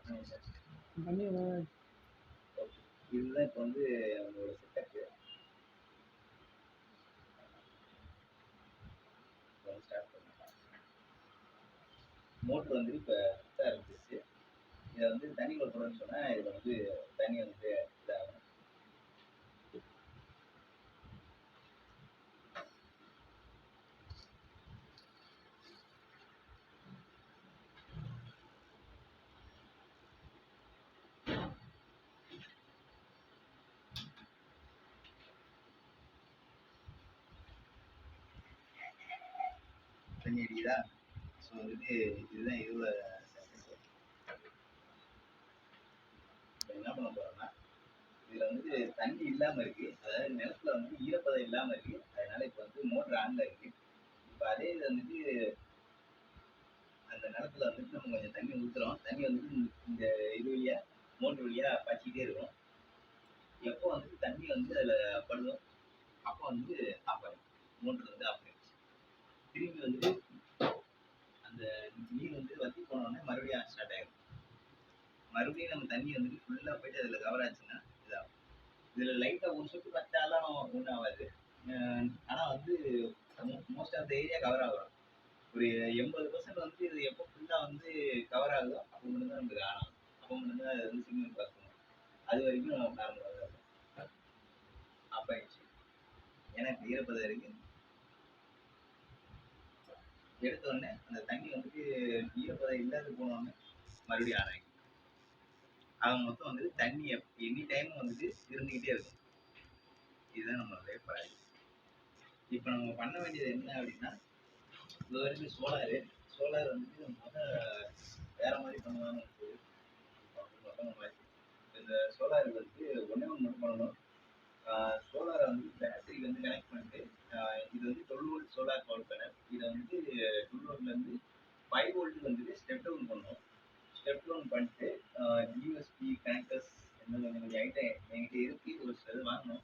இதுதான் இப்போ வந்து நம்மளோட செட்டப்பு. ஸ்டார்ட் பண்ணலாம். மோட்ரு வந்து இப்போ சுத்த ஆரம்பிச்சிருச்சு. இதை வந்து தண்ணிக்குள்ள போடணும்னு சொன்னால் இதில் வந்து தண்ணி வந்து இதாகும். தண்ணி அடிக்குதா? ஸோ வந்துட்டு இதுதான் இதோட என்ன பண்ண போறோம்னா, இதுல வந்து தண்ணி இல்லாம இருக்கு. அதாவது நிலத்துல வந்து ஈரப்பதம் இல்லாம இருக்கு. அதனால இப்ப வந்து மோட்டர் ஆன்ல இருக்கு. இப்ப அதே இது வந்துட்டு அந்த நிலத்துல வந்துட்டு நம்ம கொஞ்சம் தண்ணி ஊத்துறோம். தண்ணி வந்துட்டு இந்த இது வழியா மோட்டர் வழியா பாய்ச்சிக்கிட்டே இருக்கும். எப்போ வந்துட்டு தண்ணி வந்து அதுல படுதோ அப்போ வந்து ஆஃப் ஆயிடும். மோட்டர் வந்து ஆஃப் ஆயிடுச்சு. திரும்பி வந்துட்டு அந்த நீர் வந்து வத்தி போனோடனே மறுபடியும் ஸ்டார்ட் ஆயிடும். மறுபடியும் நம்ம தண்ணி வந்துட்டு ஃபுல்லா போயிட்டு அதுல கவர் ஆச்சுன்னா இதாகும். இதுல லைட்டா ஒரு சொட்டு பட்டாலும் ஒன்றும் ஆகாது. ஆனா வந்து most of the area cover ஆகும். ஒரு 80% வந்து இது எப்போ ஃபுல்லா வந்து கவர் ஆகுதோ அப்போ மட்டும் தான் நமக்கு ஆன் ஆகும். அப்போ மட்டும் தான் அது வந்து சிக்னல் பாஸ் பண்ணும். அது வரைக்கும் நார்மலாக தான் இருக்கும். ஆஃப் ஆயிடுச்சு. ஏன்னா இப்போ ஈரப்பதம் இருக்கு. எடுத்த உடனே அந்த தண்ணி வந்துட்டு ஈரப்பதம் இல்லாத போனோடனே மறுபடியும் ஆன் ஆகிடும். அவங்க மொத்தம் வந்துட்டு தண்ணி எனி டைம் வந்துட்டு இருந்துகிட்டே இருக்கும். இதுதான் நம்மளுடைய பராமரிப்பு. இப்போ நம்ம பண்ண வேண்டியது என்ன அப்படின்னா, இது வரைக்கும் சோலார் வந்துட்டு வேற மாதிரி பண்ணுவாங்க. இந்த சோலாருக்கு வந்து ஒன்னே ஒன்று மட்டும் பண்ணணும். சோலாரை வந்து பேட்டரி வந்து கனெக்ட் பண்ணிட்டு இது வந்து 12 வோல்ட் சோலார் பவர் பேனல். இதை வந்து 12 வோல்ட்லேருந்து 5 வோல்ட் வந்துட்டு ஸ்டெப் டவுன் பண்ணணும். ஸ்டெப் டவுன் பண்ணிட்டு யூஎஸ்பி கனெக்டர்ஸ் என்ன கொஞ்சம் ஐட்டம் என்கிட்ட இருக்கு. ஒரு சில வாங்கணும்.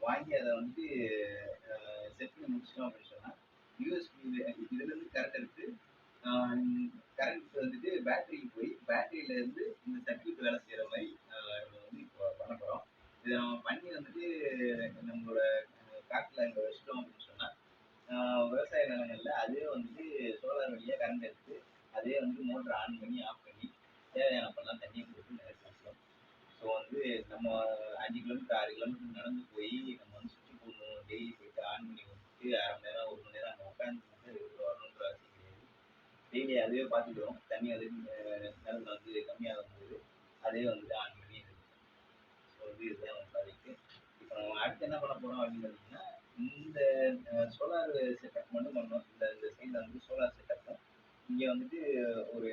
வாங்கி அதை வந்து செட் பண்ணி முடிச்சிட்டோம் அப்படின்னு சொன்னால் யூஎஸ்பி இதுலேருந்து கரண்ட் எடுத்து கரண்ட் வந்துட்டு பேட்டரிக்கு போய் பேட்டரியிலேருந்து இந்த சர்க்யூட் வேலை செய்கிற மாதிரி நம்ம வந்து இப்போ பண்ண போகிறோம். இதை நம்ம பண்ணி வந்துட்டு நம்மளோட காட்டில் இங்கே வச்சிட்டோம் அப்படின்னு சொன்னால் விவசாய நிலங்களில் அதே வந்துட்டு சோலார் வழியாக கரண்ட் எடுத்து அதே வந்து மோட்டர் ஆன் பண்ணி ஆஃப் பண்ணி தேவையானப்பெல்லாம் தண்ணியை கொடுத்து நினைச்சு வச்சிடும். ஸோ வந்து நம்ம 5 கிலோமீட்டர் 6 கிலோமீட்டர் நடந்து போய் நம்ம வந்து சுற்றி போடணும். டெய்லி போயிட்டு ஆன் பண்ணி விட்டு 1/2 மணி நேரம் 1 மணி நேரம் அங்கே உட்காந்து வரணுன்ற அவசியம் கிடையாது. டெய்லி அதுவே பார்த்துக்கிறோம். தண்ணி அது நிலத்துல வந்து கம்மியாகும் போது அதே வந்துட்டு ஆன் பண்ணி ஸோ வந்து இதுதான் நம்ம ப்ராஜெக்ட். இப்போ நம்ம அடுத்து என்ன பண்ண போகிறோம் அப்படின்னு பார்த்தீங்கன்னா, இந்த சோலார் செட்டப் மட்டும் பண்ணோம். இந்த சைடில் வந்து சோலார் செட்டப்பும் இங்கே வந்துட்டு ஒரு